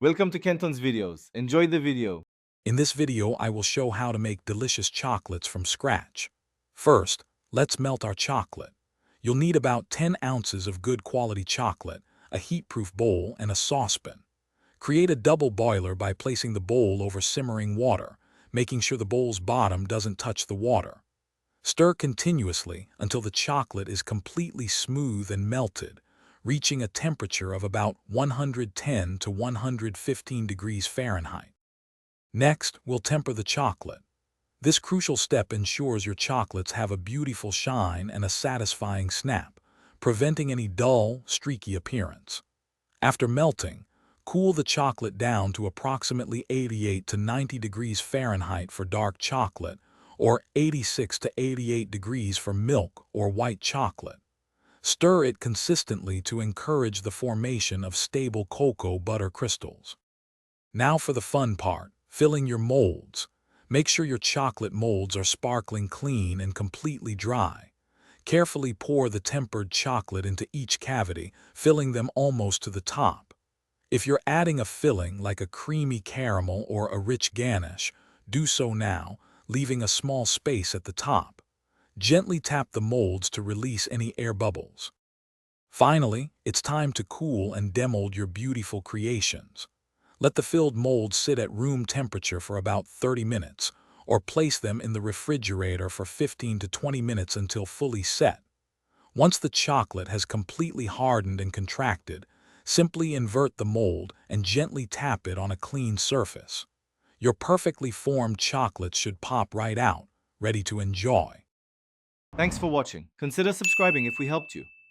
Welcome to Kenton's videos. Enjoy the video. In this video, I will show how to make delicious chocolates from scratch. First, let's melt our chocolate. You'll need about 10 ounces of good quality chocolate, a heat-proof bowl, and a saucepan. Create a double boiler by placing the bowl over simmering water, making sure the bowl's bottom doesn't touch the water. Stir continuously until the chocolate is completely smooth and melted, reaching a temperature of about 110 to 115 degrees Fahrenheit. Next, we'll temper the chocolate. This crucial step ensures your chocolates have a beautiful shine and a satisfying snap, preventing any dull, streaky appearance. After melting, cool the chocolate down to approximately 88 to 90 degrees Fahrenheit for dark chocolate, or 86 to 88 degrees for milk or white chocolate. Stir it consistently to encourage the formation of stable cocoa butter crystals. Now for the fun part, filling your molds. Make sure your chocolate molds are sparkling clean and completely dry. Carefully pour the tempered chocolate into each cavity, filling them almost to the top. If you're adding a filling like a creamy caramel or a rich ganache, do so now, leaving a small space at the top. Gently tap the molds to release any air bubbles. Finally, it's time to cool and demold your beautiful creations. Let the filled molds sit at room temperature for about 30 minutes, or place them in the refrigerator for 15 to 20 minutes until fully set. Once the chocolate has completely hardened and contracted, simply invert the mold and gently tap it on a clean surface. Your perfectly formed chocolates should pop right out, ready to enjoy. Thanks for watching. Consider subscribing if we helped you.